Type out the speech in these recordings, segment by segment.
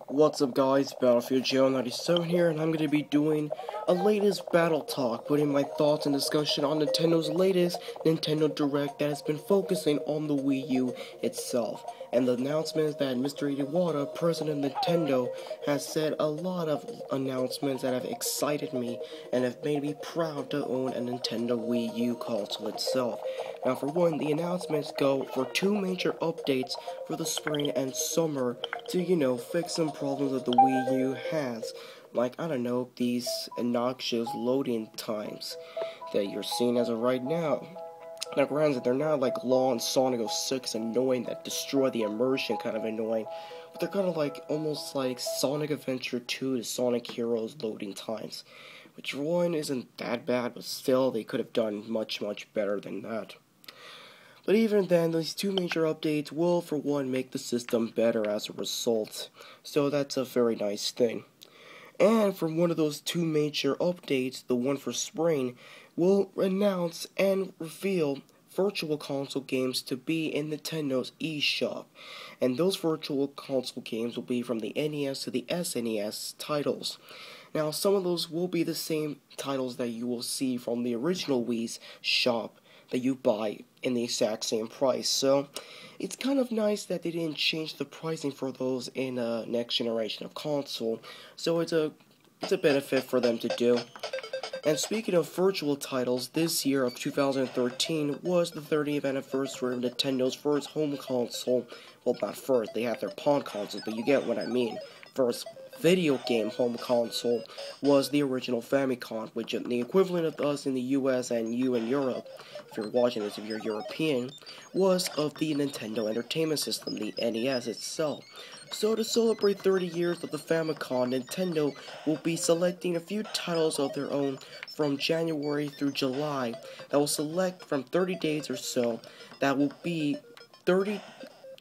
What's up guys, Battlefield Joe 97 here, and I'm going to be doing a latest Battle Talk, putting my thoughts and discussion on Nintendo's latest Nintendo Direct that has been focusing on the Wii U itself. And the announcement is that Mr. Iwata, president of Nintendo, has said a lot of announcements that have excited me and have made me proud to own a Nintendo Wii U console itself. Now for one, the announcements go for two major updates for the spring and summer to, fix some problems that the Wii U has. Like, I don't know, these obnoxious loading times that you're seeing as of right now. Now, granted, they're not like Law and Sonic 06 annoying that destroy the immersion kind of annoying, but they're kind of like, almost like Sonic Adventure 2 to Sonic Heroes loading times. Which one isn't that bad, but still, they could have done much, much better than that. But even then, these two major updates will, for one, make the system better as a result. So that's a very nice thing. And from one of those two major updates, the one for spring, will announce and reveal virtual console games to be in Nintendo's eShop. And those virtual console games will be from the NES to the SNES titles. Now, some of those will be the same titles that you will see from the original Wii's shop that you buy in the exact same price. So it's kind of nice that they didn't change the pricing for those in next generation of console. So it's a benefit for them to do. And speaking of virtual titles, this year of 2013 was the 30th anniversary of Nintendo's first home console. Well, not first, they had their pawn consoles, but you get what I mean. First video game home console was the original Famicom, which is the equivalent of us in the US and you in Europe, if you're watching this, if you're European, was of the Nintendo Entertainment System, the NES itself. So to celebrate 30 years of the Famicom, Nintendo will be selecting a few titles of their own from January through July that will select from 30 days or so that will be 30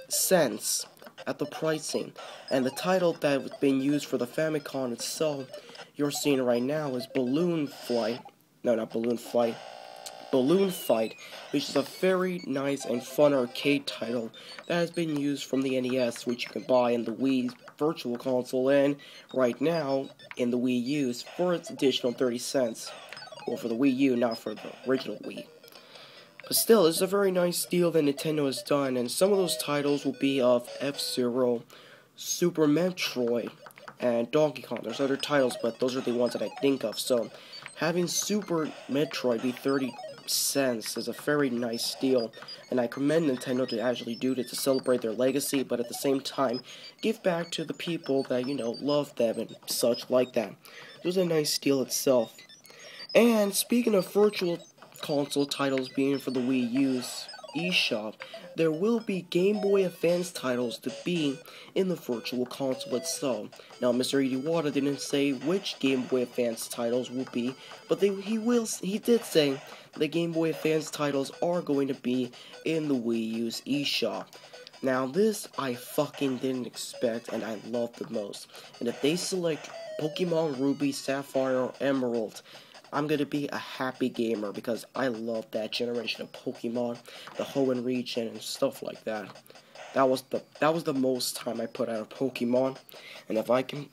cents at the pricing. And the title that was being used for the Famicom itself you're seeing right now is Balloon Fight, which is a very nice and fun arcade title that has been used from the NES, which you can buy in the Wii Virtual Console and right now in the Wii U for its additional 30 cents. Well, for the Wii U, not for the original Wii. But still, it's a very nice deal that Nintendo has done, and some of those titles will be of F-Zero, Super Metroid, and Donkey Kong. There's other titles, but those are the ones that I think of. So, having Super Metroid be 30 cents is a very nice deal, and I commend Nintendo to actually do it to celebrate their legacy, but at the same time, give back to the people that, love them and such like that. It was a nice deal itself. And speaking of virtual console titles being for the Wii U's eShop, there will be Game Boy Advance titles to be in the virtual console itself. Now, Mr. Iwata didn't say which Game Boy Advance titles will be, but he did say the Game Boy Advance titles are going to be in the Wii U's eShop. Now, this I fucking didn't expect, and I love the most. And if they select Pokemon Ruby, Sapphire, or Emerald, I'm gonna be a happy gamer because I love that generation of Pokemon, the Hoenn region and stuff like that. That was the most time I put out a Pokemon, and if I can,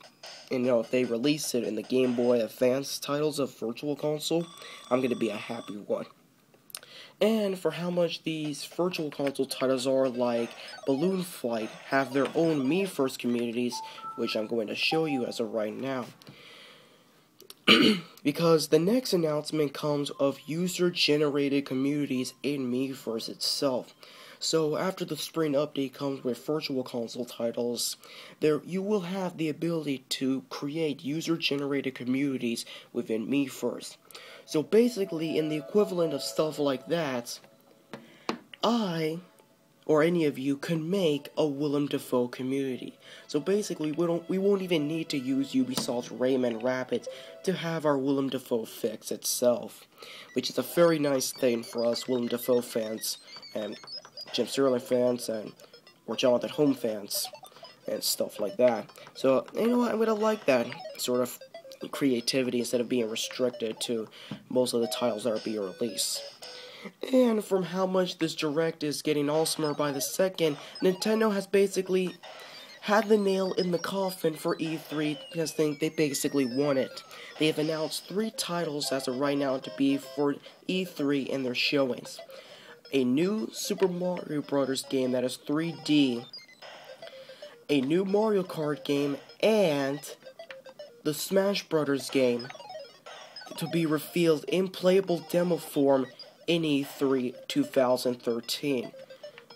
if they release it in the Game Boy Advance titles of Virtual Console, I'm gonna be a happy one. And for how much these Virtual Console titles are, like Balloon Fight, have their own Miiverse communities, which I'm going to show you as of right now. Because the next announcement comes of user-generated communities in Miiverse itself. So after the spring update comes with virtual console titles, you will have the ability to create user-generated communities within Miiverse. So basically, in the equivalent of stuff like that, or any of you can make a Willem Dafoe community. So basically, we won't even need to use Ubisoft's Rayman Rabbids to have our Willem Dafoe fix itself, which is a very nice thing for us Willem Dafoe fans and Jim Sterling fans or Jonathan Holm fans and stuff like that. So I'm gonna like that sort of creativity instead of being restricted to most of the titles that are being released. And from how much this Direct is getting awesomer by the second, Nintendo has basically had the nail in the coffin for E3 because they basically won it. They have announced 3 titles as of right now to be for E3 in their showings. A new Super Mario Bros. Game that is 3D, a new Mario Kart game, and the Smash Bros. Game to be revealed in playable demo form in E3 2013.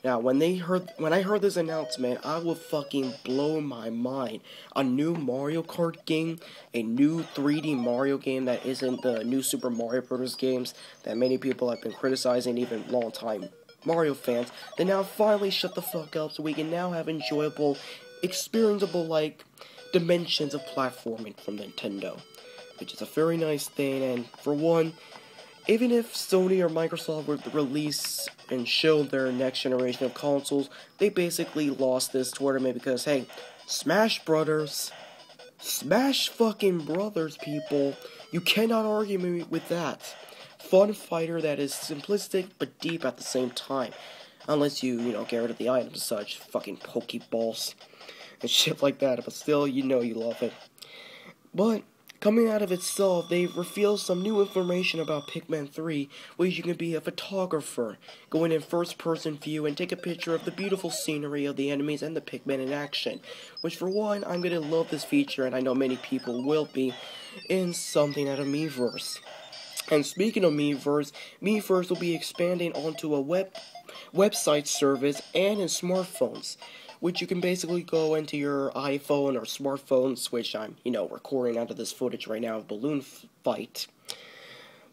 Now, when I heard this announcement, I would fucking blow my mind. A new Mario Kart game, a new 3D Mario game that isn't the new Super Mario Bros. Games that many people have been criticizing, even long-time Mario fans. They now finally shut the fuck up so we can now have enjoyable, experienceable, like, dimensions of platforming from Nintendo. Which is a very nice thing, and for one, even if Sony or Microsoft would release and show their next generation of consoles, they basically lost this tournament because, hey, Smash Brothers, Smash fucking Brothers, people, you cannot argue with that. Fun fighter that is simplistic but deep at the same time. Unless you get rid of the items and such, fucking Pokeballs and shit like that, but still, you love it. But coming out of itself, they've revealed some new information about Pikmin 3, where you can be a photographer, go in first-person view and take a picture of the beautiful scenery of the enemies and the Pikmin in action. Which, for one, I'm gonna love this feature, and I know many people will be, in something out of Miiverse. And speaking of Miiverse, Miiverse will be expanding onto a website service and in smartphones, which you can basically go into your iPhone or smartphones, which I'm, recording out of this footage right now of Balloon Fight.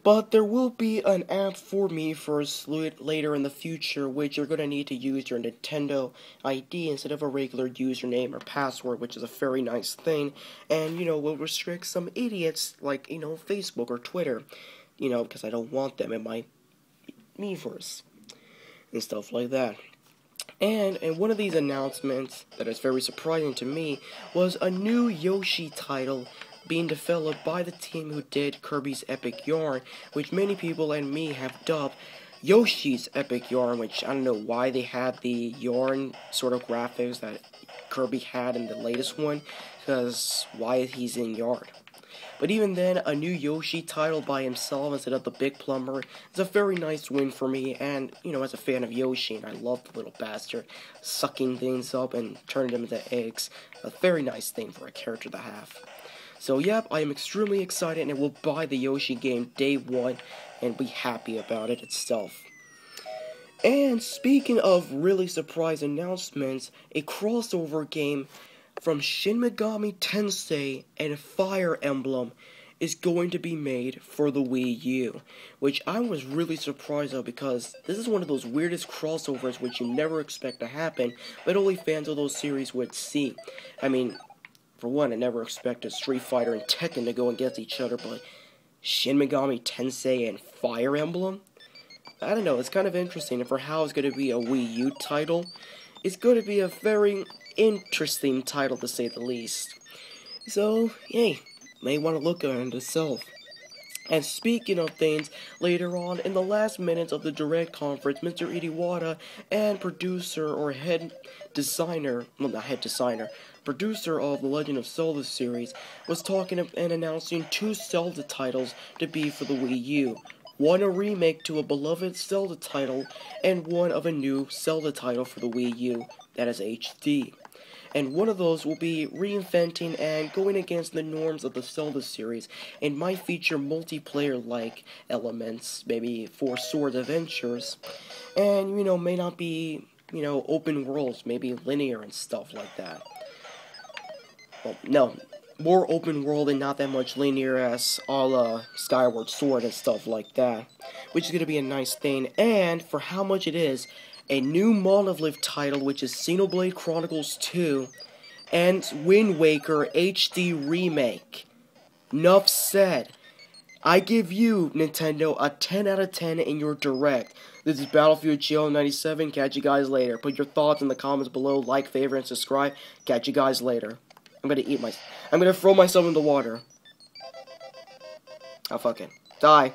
But there will be an app for Miiverse later in the future, which you're going to need to use your Nintendo ID instead of a regular username or password, which is a very nice thing, and, will restrict some idiots like, Facebook or Twitter, because I don't want them in my Miiverse and stuff like that. And one of these announcements that is very surprising to me was a new Yoshi title being developed by the team who did Kirby's Epic Yarn, which many people and me have dubbed Yoshi's Epic Yarn, which I don't know why they had the yarn sort of graphics that Kirby had in the latest one, because why he's in yarn. But even then, a new Yoshi title by himself instead of the Big Plumber is a very nice win for me, and, as a fan of Yoshi, and I love the little bastard sucking things up and turning them into eggs, a very nice thing for a character to have. So, yep, I am extremely excited and will buy the Yoshi game day one and be happy about it itself. And speaking of really surprise announcements, a crossover game from Shin Megami Tensei and Fire Emblem is going to be made for the Wii U, which I was really surprised of because this is one of those weirdest crossovers which you never expect to happen, but only fans of those series would see. I mean, for one, I never expected Street Fighter and Tekken to go against each other, but Shin Megami Tensei and Fire Emblem? I don't know, it's kind of interesting, and for how it's going to be a Wii U title, it's going to be a very interesting title to say the least. So, hey, may want to look at it itself. And speaking of things, later on, in the last minutes of the Direct conference, Mr. Iwata and producer or producer of The Legend of Zelda series, was talking and announcing 2 Zelda titles to be for the Wii U. One a remake to a beloved Zelda title, and one of a new Zelda title for the Wii U, that is HD. And one of those will be reinventing and going against the norms of the Zelda series, and might feature multiplayer-like elements, maybe 4 sword adventures, and, may not be, open worlds, maybe linear and stuff like that. Well, no, more open world and not that much linear as a la Skyward Sword and stuff like that, which is going to be a nice thing, and for how much it is, a new Monolith title, which is Xenoblade Chronicles 2, and Wind Waker HD Remake. Nuff said. I give you, Nintendo, a 10 out of 10 in your Direct. This is Battlefield GL97. Catch you guys later. Put your thoughts in the comments below. Like, favorite, and subscribe. Catch you guys later. I'm gonna throw myself in the water. I'll fucking die.